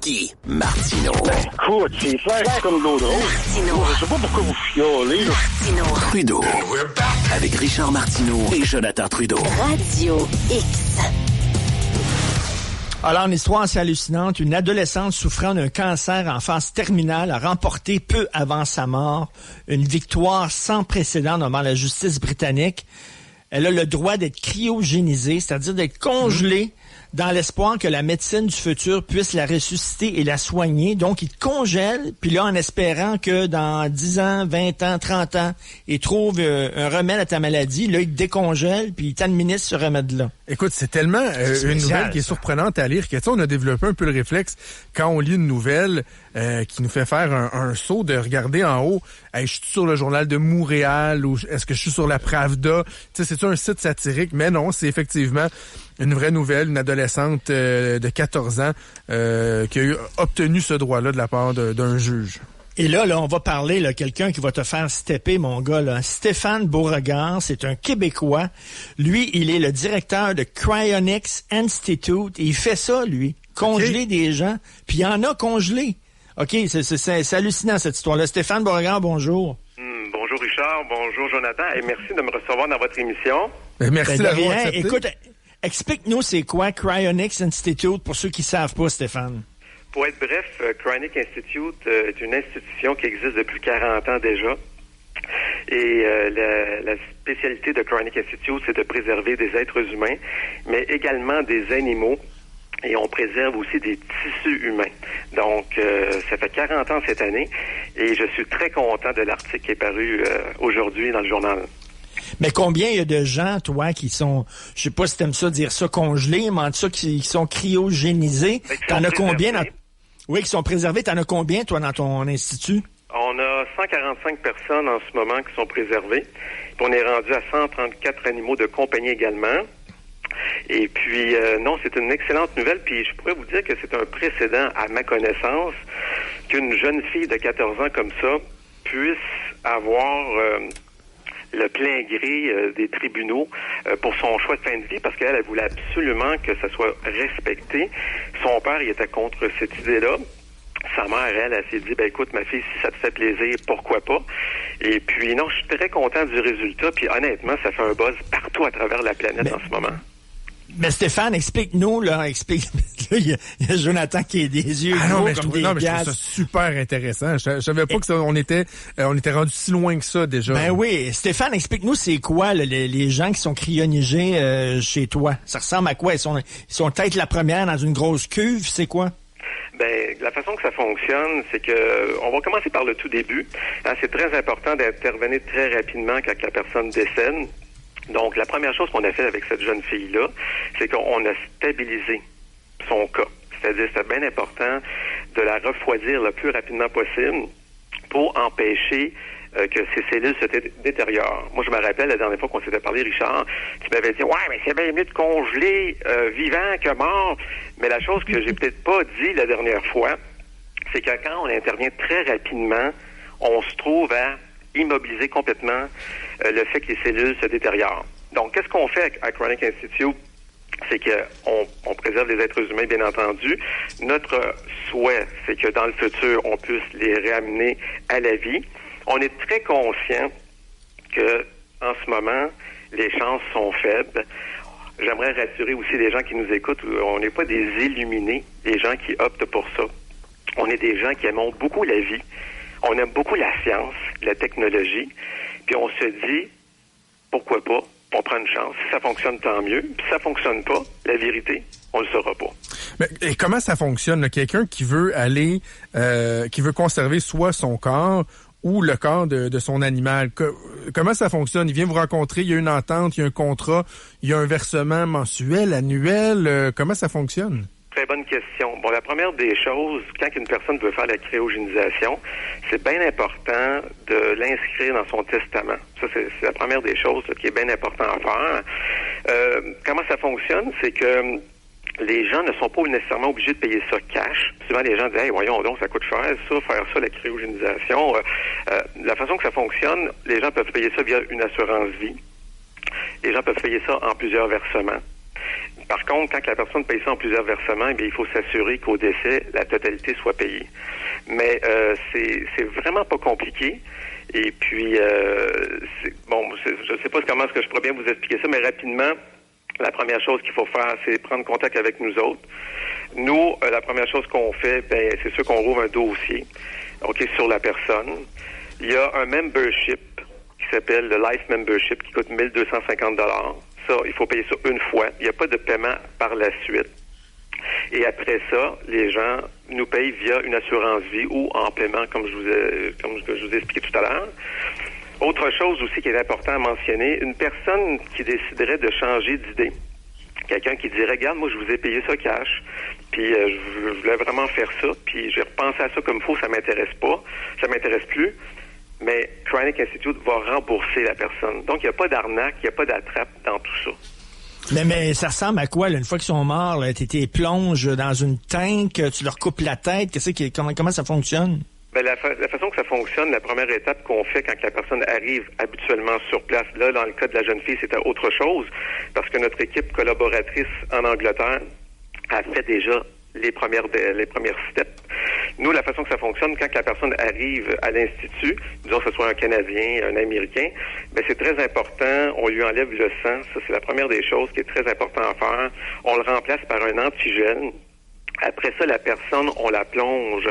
Guy Martineau. Écoute, c'est clair comme de l'eau de rose. Martineau. Je sais pas pourquoi vous chialez, là. Martineau. Trudeau. Avec Richard Martineau et Jonathan Trudeau. Radio X. Alors, une histoire assez hallucinante. Une adolescente souffrant d'un cancer en phase terminale a remporté peu avant sa mort une victoire sans précédent devant la justice britannique. Elle a le droit d'être cryogénisée, c'est-à-dire d'être congelée dans l'espoir que la médecine du futur puisse la ressusciter et la soigner. Donc, il te congèle, puis là, en espérant que dans 10 ans, 20 ans, 30 ans, il trouve un remède à ta maladie. Là, il te décongèle, puis il t'administre ce remède-là. Écoute, c'est tellement une nouvelle qui est surprenante à lire que, tu sais, on a développé un peu le réflexe quand on lit une nouvelle qui nous fait faire un saut de regarder en haut. Hey, je suis sur le journal de Montréal ou est-ce que je suis sur la Pravda? Tu sais, c'est-tu un site satirique? Mais non, c'est effectivement une vraie nouvelle, une adolescente de 14 ans qui a obtenu ce droit-là de la part d'un juge. Et là, on va parler, quelqu'un qui va te faire stepper, mon gars, là. Stéphane Beauregard, c'est un Québécois. Lui, il est le directeur de Cryonics Institute. Et il fait ça, lui. Congeler des gens. Puis il y en a congelés. OK, c'est hallucinant, cette histoire-là. Stéphane Beauregard, bonjour. Bonjour, Richard. Bonjour, Jonathan. Et merci de me recevoir dans votre émission. Merci d'avoir accepté. Écoute, explique-nous c'est quoi Cryonics Institute pour ceux qui ne savent pas, Stéphane. Pour être bref, Cryonics Institute est une institution qui existe depuis 40 ans déjà. Et la spécialité de Cryonics Institute, c'est de préserver des êtres humains, mais également des animaux. Et on préserve aussi des tissus humains. Donc, ça fait 40 ans cette année. Et je suis très content de l'article qui est paru aujourd'hui dans le journal. Mais combien il y a de gens, toi, qui sont, je sais pas si t'aimes ça dire ça, congelés, mais en tout cas, qui sont cryogénisés? T'en as combien Oui, qui sont préservés. T'en as combien, toi, dans ton institut? On a 145 personnes en ce moment qui sont préservées. Puis on est rendu à 134 animaux de compagnie également. Et puis, non, c'est une excellente nouvelle. Puis je pourrais vous dire que c'est un précédent, à ma connaissance, qu'une jeune fille de 14 ans comme ça puisse avoir le plein gré des tribunaux pour son choix de fin de vie, parce qu'elle voulait absolument que ça soit respecté. Son père, il était contre cette idée-là. Sa mère, elle s'est dit, écoute, ma fille, si ça te fait plaisir, pourquoi pas? Et puis, non, je suis très content du résultat. Puis, honnêtement, ça fait un buzz partout à travers la planète en ce moment. Mais Stéphane, explique-nous, là, il y a Jonathan qui a des yeux gros je trouve ça super intéressant. Je savais pas que on était rendu si loin que ça, déjà. Ben oui. Stéphane, explique-nous, c'est quoi, les gens qui sont cryonisés chez toi? Ça ressemble à quoi? Ils sont peut-être la première dans une grosse cuve, c'est quoi? Ben, la façon que ça fonctionne, c'est que on va commencer par le tout début. C'est très important d'intervenir très rapidement quand la personne décède. Donc, la première chose qu'on a fait avec cette jeune fille-là, c'est qu'on a stabilisé son cas. C'est-à-dire, c'est bien important de la refroidir le plus rapidement possible pour empêcher que ses cellules se détériorent. Moi, je me rappelle la dernière fois qu'on s'était parlé, Richard, tu m'avais dit « Ouais, mais c'est bien mieux de congeler vivant que mort. » Mais la chose que j'ai peut-être pas dit la dernière fois, c'est que quand on intervient très rapidement, on se trouve à immobiliser complètement le fait que les cellules se détériorent. Donc, qu'est-ce qu'on fait à Cryonics Institute? C'est qu'on préserve les êtres humains, bien entendu. Notre souhait, c'est que dans le futur, on puisse les réamener à la vie. On est très conscient que, en ce moment, les chances sont faibles. J'aimerais rassurer aussi les gens qui nous écoutent. On n'est pas des illuminés, des gens qui optent pour ça. On est des gens qui aiment beaucoup la vie. On aime beaucoup la science, la technologie. Puis on se dit, pourquoi pas? On prend une chance. Si ça fonctionne, tant mieux. Puis si ça fonctionne pas, la vérité, on le saura pas. Mais et comment ça fonctionne, là? Quelqu'un qui veut aller, qui veut conserver soit son corps ou le corps de son animal. Comment ça fonctionne? Il vient vous rencontrer, il y a une entente, il y a un contrat, il y a un versement mensuel, annuel. Comment ça fonctionne? Très bonne question. Bon, la première des choses, quand une personne veut faire la cryogénisation, c'est bien important de l'inscrire dans son testament. Ça, c'est la première des choses qui est bien important à faire. Comment ça fonctionne? C'est que les gens ne sont pas nécessairement obligés de payer ça cash. Souvent, les gens disent « Hey, voyons donc, ça coûte cher, ça, faire ça, la cryogénisation. » La façon que ça fonctionne, les gens peuvent payer ça via une assurance vie. Les gens peuvent payer ça en plusieurs versements. Par contre, quand la personne paye ça en plusieurs versements, eh bien, il faut s'assurer qu'au décès, la totalité soit payée. Mais c'est vraiment pas compliqué. Et puis, je ne sais pas comment est-ce que je pourrais bien vous expliquer ça, mais rapidement, la première chose qu'il faut faire, c'est prendre contact avec nous autres. Nous, la première chose qu'on fait, c'est sûr qu'on rouvre un dossier, sur la personne. Il y a un membership qui s'appelle le Life Membership qui coûte 1 250 $. Ça, il faut payer ça une fois. Il n'y a pas de paiement par la suite. Et après ça, les gens nous payent via une assurance vie ou en paiement, comme je vous ai expliqué tout à l'heure. Autre chose aussi qui est important à mentionner, une personne qui déciderait de changer d'idée. Quelqu'un qui dirait, regarde, moi, je vous ai payé ça cash, puis je voulais vraiment faire ça, puis j'ai repensé à ça comme il faut, ça m'intéresse plus, mais Chronic Institute va rembourser la personne. Donc, il n'y a pas d'arnaque, il n'y a pas d'attrape dans tout ça. Mais ça ressemble à quoi, là, une fois qu'ils sont morts, tu plonges dans une tank, tu leur coupes la tête, comment ça fonctionne? La façon que ça fonctionne, la première étape qu'on fait quand la personne arrive habituellement sur place, là, dans le cas de la jeune fille, c'était autre chose, parce que notre équipe collaboratrice en Angleterre a fait déjà les premières steps. Nous, la façon que ça fonctionne, quand la personne arrive à l'Institut, disons que ce soit un Canadien, un Américain, c'est très important, on lui enlève le sang, ça c'est la première des choses qui est très important à faire. On le remplace par un antigène. Après ça, la personne, on la plonge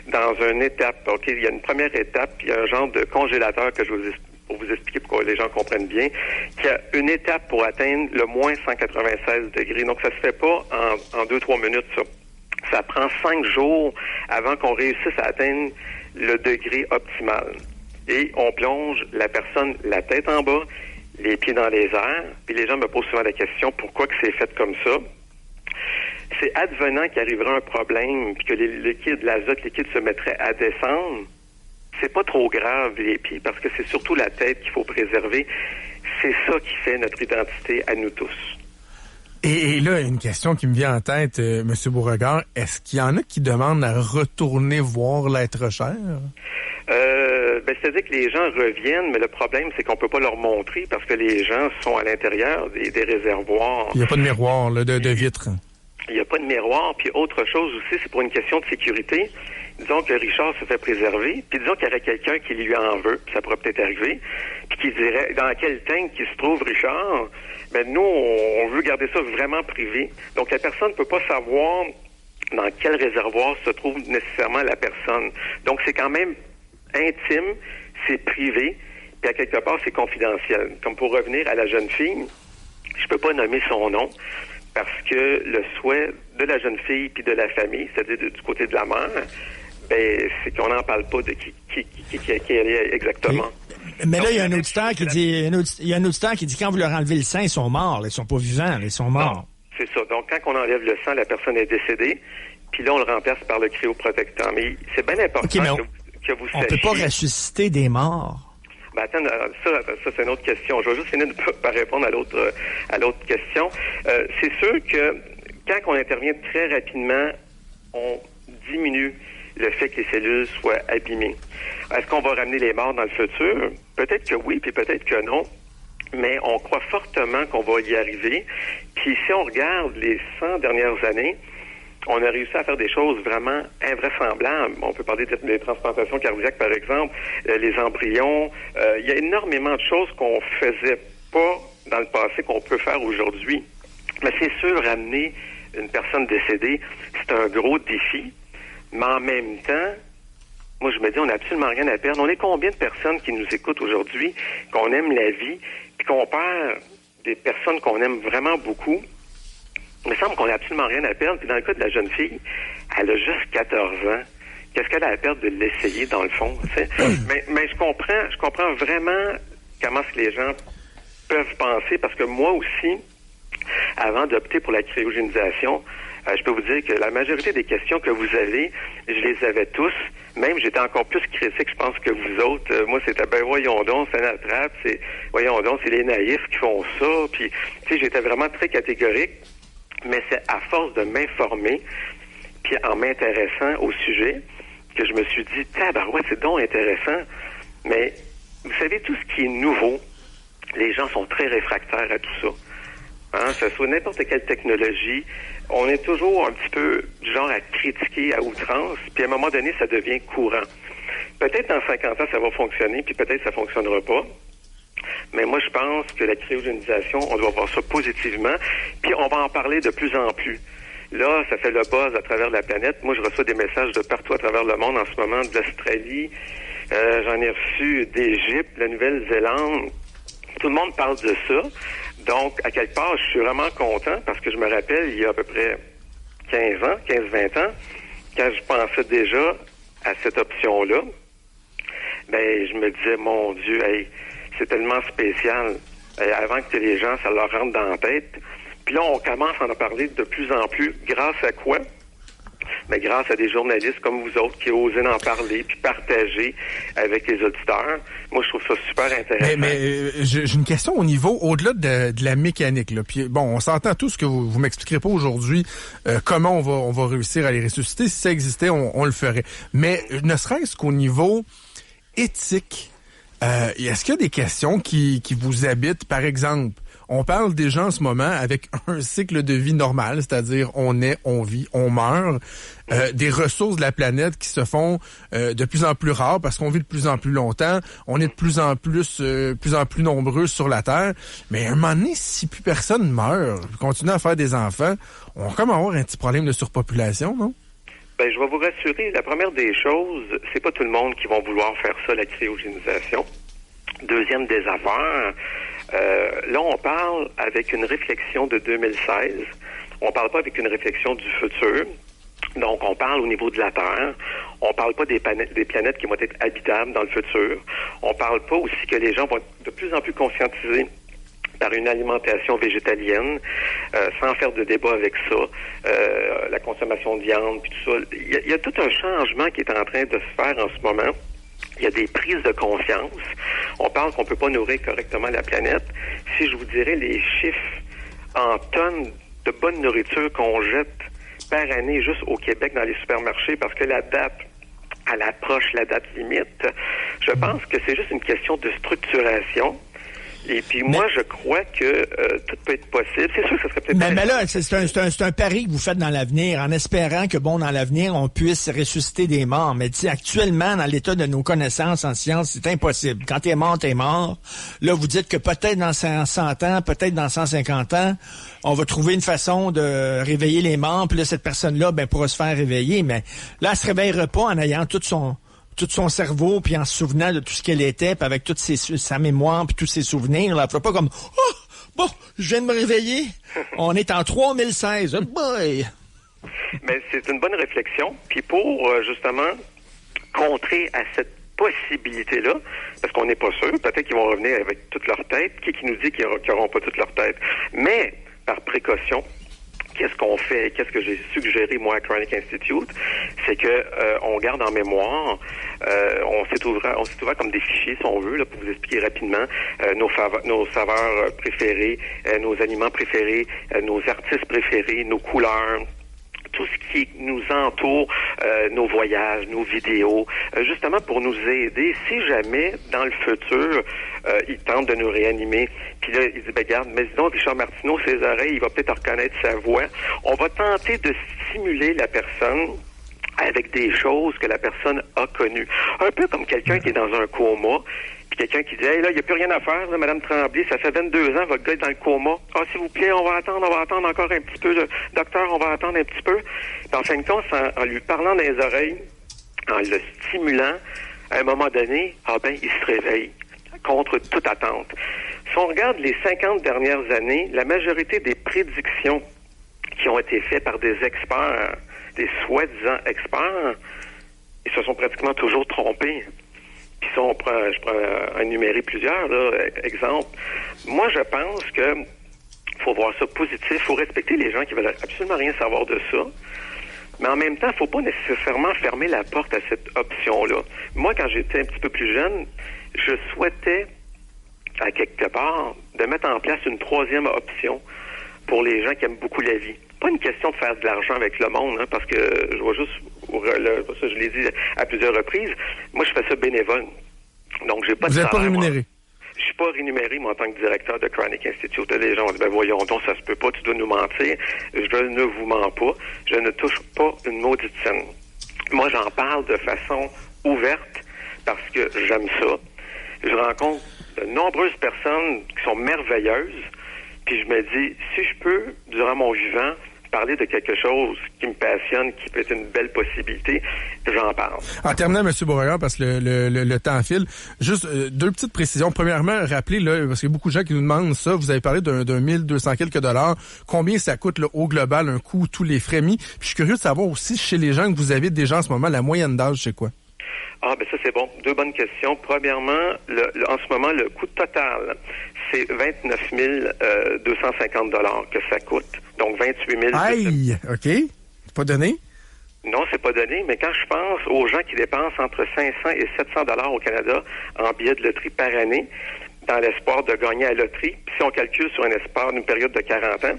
dans une étape. OK, il y a une première étape, il y a un genre de congélateur que pour vous expliquer pour que les gens comprennent bien, qu'il y a une étape pour atteindre le moins 196 degrés. Donc, ça se fait pas en 2-3 minutes, ça. Ça prend 5 jours avant qu'on réussisse à atteindre le degré optimal. Et on plonge la personne la tête en bas, les pieds dans les airs, puis les gens me posent souvent la question, pourquoi que c'est fait comme ça? C'est advenant qu'il arriverait un problème puis que l'azote liquide se mettrait à descendre. C'est pas trop grave, les pieds, parce que c'est surtout la tête qu'il faut préserver. C'est ça qui fait notre identité à nous tous. Et là, une question qui me vient en tête, M. Beauregard, est-ce qu'il y en a qui demandent à retourner voir l'être cher? C'est-à-dire que les gens reviennent, mais le problème, c'est qu'on peut pas leur montrer parce que les gens sont à l'intérieur des réservoirs. Il n'y a pas de miroir là, de vitre. Il n'y a pas de miroir. Puis autre chose aussi, c'est pour une question de sécurité. Disons que Richard se fait préserver, puis disons qu'il y aurait quelqu'un qui lui en veut, puis ça pourrait peut-être arriver, puis qui dirait dans quel tank qui se trouve Richard. Nous, on veut garder ça vraiment privé. Donc la personne ne peut pas savoir dans quel réservoir se trouve nécessairement la personne. Donc c'est quand même intime, c'est privé, puis à quelque part c'est confidentiel. Comme pour revenir à la jeune fille, je peux pas nommer son nom, parce que le souhait de la jeune fille puis de la famille, c'est-à-dire du côté de la mère, c'est qu'on n'en parle pas de qui elle est exactement. Mais là, il y a un auditeur qui dit, quand vous leur enlevez le sang, ils sont morts. Là, ils sont pas vivants, là, ils sont morts. Non, c'est ça. Donc, quand on enlève le sang, la personne est décédée, puis là, on le remplace par le cryoprotecteur. Mais c'est bien important que vous sachiez. On peut pas ressusciter des morts. Attends, ça c'est une autre question. Je vais juste finir par répondre à l'autre question. C'est sûr que quand on intervient très rapidement, on diminue le fait que les cellules soient abîmées. Est-ce qu'on va ramener les morts dans le futur? Peut-être que oui, puis peut-être que non. Mais on croit fortement qu'on va y arriver. Puis si on regarde les 100 dernières années, on a réussi à faire des choses vraiment invraisemblables. On peut parler des transplantations cardiaques, par exemple, les embryons. Il y a énormément de choses qu'on faisait pas dans le passé qu'on peut faire aujourd'hui. Mais c'est sûr, ramener une personne décédée, c'est un gros défi. Mais en même temps, moi, je me dis, on n'a absolument rien à perdre. On est combien de personnes qui nous écoutent aujourd'hui, qu'on aime la vie, puis qu'on perd des personnes qu'on aime vraiment beaucoup? Il me semble qu'on n'a absolument rien à perdre. Puis dans le cas de la jeune fille, elle a juste 14 ans. Qu'est-ce qu'elle a à perdre de l'essayer, dans le fond? Mais je comprends vraiment comment est-ce que les gens peuvent penser, parce que moi aussi, avant d'opter pour la cryogénisation, je peux vous dire que la majorité des questions que vous avez, je les avais tous. Même, j'étais encore plus critique, je pense, que vous autres. Moi, c'était, voyons donc, c'est une attrape, voyons donc, c'est les naïfs qui font ça. Puis, j'étais vraiment très catégorique. Mais c'est à force de m'informer, puis en m'intéressant au sujet, que je me suis dit, tabarouette, c'est donc intéressant. Mais, vous savez, tout ce qui est nouveau, les gens sont très réfractaires à tout ça. Ça soit n'importe quelle technologie, on est toujours un petit peu du genre à critiquer à outrance, puis à un moment donné, ça devient courant. Peut-être dans 50 ans, ça va fonctionner, puis peut-être ça fonctionnera pas. Mais moi, je pense que la cryogénisation, on doit voir ça positivement, puis on va en parler de plus en plus. Là, ça fait le buzz à travers la planète. Moi, je reçois des messages de partout à travers le monde en ce moment, de l'Australie, j'en ai reçu d'Égypte, de la Nouvelle-Zélande. Tout le monde parle de ça. Donc, à quelque part, je suis vraiment content parce que je me rappelle, il y a à peu près 15-20 ans, quand je pensais déjà à cette option-là, ben, je me disais, mon Dieu, hey, c'est tellement spécial. Avant que les gens, ça leur rentre dans la tête. Puis là, on commence à en parler de plus en plus. Grâce à quoi? Mais grâce à des journalistes comme vous autres qui osent en parler puis partager avec les auditeurs. Moi, je trouve ça super intéressant. Mais j'ai une question au niveau, au-delà de la mécanique. Là. Puis, bon, on s'entend tous que vous m'expliquerez pas aujourd'hui comment on va réussir à les ressusciter. Si ça existait, on le ferait. Mais ne serait-ce qu'au niveau éthique, est-ce qu'il y a des questions qui vous habitent? Par exemple, on parle déjà en ce moment avec un cycle de vie normal, c'est-à-dire on naît, on vit, on meurt, des ressources de la planète qui se font de plus en plus rares parce qu'on vit de plus en plus longtemps, on est de plus en plus nombreux sur la Terre. Mais à un moment donné, si plus personne meurt, continue à faire des enfants, on va comme avoir un petit problème de surpopulation, non? Ben, je vais vous rassurer, la première des choses, c'est pas tout le monde qui va vouloir faire ça, la cryogénisation. Deuxième des affaires, là, on parle avec une réflexion de 2016. On parle pas avec une réflexion du futur. Donc, on parle au niveau de la Terre. On parle pas des planètes qui vont être habitables dans le futur. On parle pas aussi que les gens vont être de plus en plus conscientisés par une alimentation végétalienne, sans faire de débat avec ça, la consommation de viande, puis tout ça. Il y a tout un changement qui est en train de se faire en ce moment. Il y a des prises de conscience. On parle qu'on peut pas nourrir correctement la planète. Si je vous dirais les chiffres en tonnes de bonne nourriture qu'on jette par année juste au Québec dans les supermarchés, parce que la date, elle approche la date limite, je pense que c'est juste une question de structuration. Et puis moi, je crois que tout peut être possible. C'est sûr que ça serait peut-être... Mais là, c'est un pari que vous faites dans l'avenir, en espérant que, bon, dans l'avenir, on puisse ressusciter des morts. Mais actuellement, dans l'état de nos connaissances en sciences, c'est impossible. Quand t'es mort. Là, vous dites que peut-être dans 100 ans, peut-être dans 150 ans, on va trouver une façon de réveiller les morts. Puis là, cette personne-là, ben, pourra se faire réveiller. Mais là, elle se réveillera pas en ayant tout son cerveau, puis en se souvenant de tout ce qu'elle était, puis avec toute sa mémoire, puis tous ses souvenirs. Là, elle ne fait pas comme « Oh, bon, je viens de me réveiller. On est en 3016. Oh boy! » Mais c'est une bonne réflexion. Puis pour, justement, contrer à cette possibilité-là, parce qu'on n'est pas sûr, peut-être qu'ils vont revenir avec toute leur tête. Qui nous dit qu'ils n'auront pas toute leur tête? Mais, par précaution, qu'est-ce qu'on fait? Qu'est-ce que j'ai suggéré, moi, à Chronic Institute? C'est que on garde en mémoire, on s'est ouvert comme des fichiers, si on veut, là, pour vous expliquer rapidement, nos saveurs préférées, nos aliments préférés, nos artistes préférés, nos couleurs, tout ce qui nous entoure, nos voyages, nos vidéos, justement pour nous aider, si jamais, dans le futur, il tente de nous réanimer. Puis là, il dit, ben regarde, mais dis donc, Richard Martineau, ses oreilles, il va peut-être reconnaître sa voix. On va tenter de stimuler la personne avec des choses que la personne a connues. Un peu comme quelqu'un qui est dans un coma, puis quelqu'un qui dit, hey, là, il n'y a plus rien à faire, là, Madame Tremblay, ça fait 22 ans, votre gars est dans le coma. Ah, s'il vous plaît, on va attendre encore un petit peu. Docteur, on va attendre un petit peu. Puis en fin de compte, en lui parlant dans les oreilles, en le stimulant, à un moment donné, il se réveille contre toute attente. Si on regarde les 50 dernières années, la majorité des prédictions qui ont été faites par des experts, des soi-disant experts, ils se sont pratiquement toujours trompés. Puis si je prends énumérer plusieurs, là, exemples. Moi, je pense que faut voir ça positif, il faut respecter les gens qui veulent absolument rien savoir de ça. Mais en même temps, il faut pas nécessairement fermer la porte à cette option-là. Moi, quand j'étais un petit peu plus jeune, je souhaitais, à quelque part, de mettre en place une troisième option pour les gens qui aiment beaucoup la vie. Pas une question de faire de l'argent avec le monde, hein, parce que je vois juste, ça je l'ai dit à plusieurs reprises, moi je fais ça bénévole. Donc j'ai pas de salaire. Vous n'êtes pas rémunéré? Je suis pas rémunéré, moi, en tant que directeur de Cryonics Institute. Les gens ont dit, ben voyons donc, ça se peut pas, tu dois nous mentir. Je ne vous mens pas. Je ne touche pas une maudite scène. Moi, j'en parle de façon ouverte parce que j'aime ça. Je rencontre de nombreuses personnes qui sont merveilleuses, puis je me dis, si je peux, durant mon vivant, parler de quelque chose qui me passionne, qui peut être une belle possibilité, j'en parle. En terminant, M. Beauregard, parce que le temps file, juste deux petites précisions. Premièrement, rappelez, là, parce qu'il y a beaucoup de gens qui nous demandent ça, vous avez parlé d'un 1200 quelques dollars. Combien ça coûte là, au global, un coût, tous les frais mis? Puis je suis curieux de savoir aussi, chez les gens que vous avez déjà en ce moment, la moyenne d'âge, c'est quoi? Ah, ben ça, c'est bon. Deux bonnes questions. Premièrement, en ce moment, le coût total, c'est 29 250 $ que ça coûte. Donc, 28 000. Aïe! OK. C'est pas donné? Non, c'est pas donné, mais quand je pense aux gens qui dépensent entre 500 et 700 $ au Canada en billets de loterie par année, dans l'espoir de gagner à la loterie, puis si on calcule sur un espoir d'une période de 40 ans,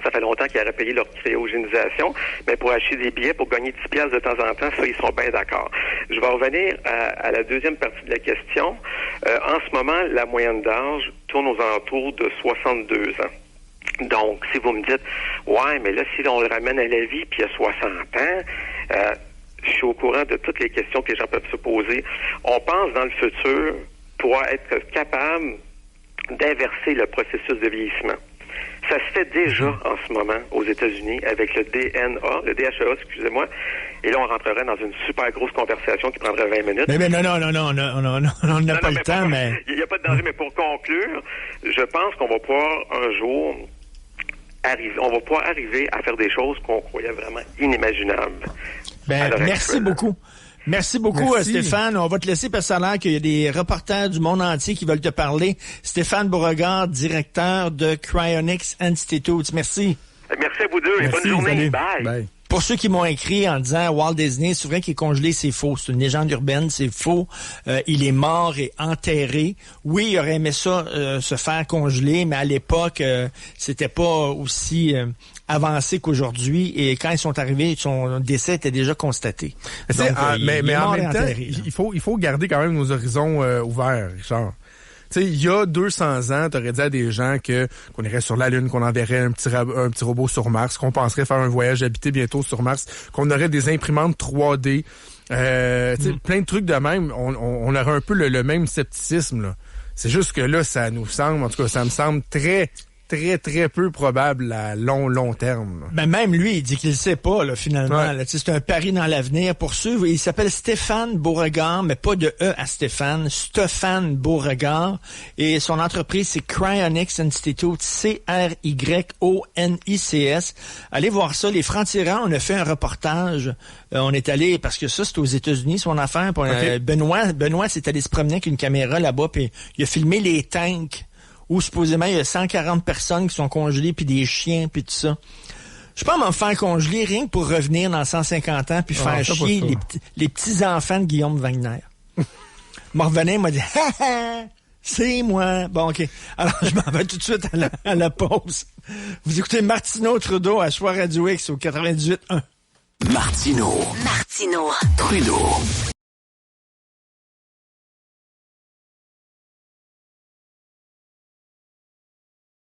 ça fait longtemps qu'ils auraient payé leur cryogénisation, mais pour acheter des billets, pour gagner 10 piastres de temps en temps, ça, ils sont bien d'accord. Je vais revenir à la deuxième partie de la question. En ce moment, la moyenne d'âge tourne aux alentours de 62 ans. Donc, si vous me dites, ouais, mais là, si on le ramène à la vie, puis il y a 60 ans, je suis au courant de toutes les questions que les gens peuvent se poser. On pense dans le futur pouvoir être capable d'inverser le processus de vieillissement. Ça se fait déjà en ce moment aux États-Unis avec le DHEA, excusez-moi. Et là, on rentrerait dans une super grosse conversation qui prendrait 20 minutes. Mais non, on n'a pas le temps, mais... Il n'y a pas de danger, mais pour conclure, je pense qu'on va pouvoir un jour arriver à faire des choses qu'on croyait vraiment inimaginables. Merci beaucoup. Merci beaucoup, Stéphane. On va te laisser parce que ça a l'air qu'il y a des reporters du monde entier qui veulent te parler. Stéphane Beauregard, directeur de Cryonics Institute. Merci. Merci à vous deux et bonne journée. Bye. Pour ceux qui m'ont écrit en disant Walt Disney, c'est vrai qu'il est congelé, c'est faux. C'est une légende urbaine, c'est faux. Il est mort et enterré. Oui, il aurait aimé ça se faire congeler, mais à l'époque, c'était pas aussi avancé qu'aujourd'hui. Et quand ils sont arrivés, son décès était déjà constaté. Donc, mais en même temps, il faut garder quand même nos horizons ouverts, Richard. Tu sais, il y a 200 ans, t'aurais dit à des gens qu'on irait sur la Lune, qu'on enverrait un petit robot sur Mars, qu'on penserait faire un voyage habité bientôt sur Mars, qu'on aurait des imprimantes 3D, plein de trucs de même. On aurait un peu le même scepticisme, là. C'est juste que là, ça nous semble, en tout cas, ça me semble très peu probable à long terme. Ben même lui, il dit qu'il ne sait pas, là, finalement. Ouais. Là, c'est un pari dans l'avenir. Pour ceux, il s'appelle Stéphane Beauregard, mais pas de E à Stéphane. Stéphane Beauregard. Et son entreprise, c'est Cryonics Institute, CRYONICS. Allez voir ça. Les Francs-Tirants, on a fait un reportage. On est allé, parce que ça, c'est aux États-Unis, son affaire. Puis, okay. Benoît s'est allé se promener avec une caméra là-bas, puis il a filmé les tanks où supposément il y a 140 personnes qui sont congelées, puis des chiens, puis tout ça. Je peux m'en faire congeler rien que pour revenir dans 150 ans puis faire chier les petits-enfants de Guillaume Wagner. M'a revenu, m'a dit « Ha ha! C'est moi! » Bon, OK. Alors, je m'en vais tout de suite à la pause. Vous écoutez Martineau Trudeau à Choix Radio X au 98.1. Martineau. Trudeau.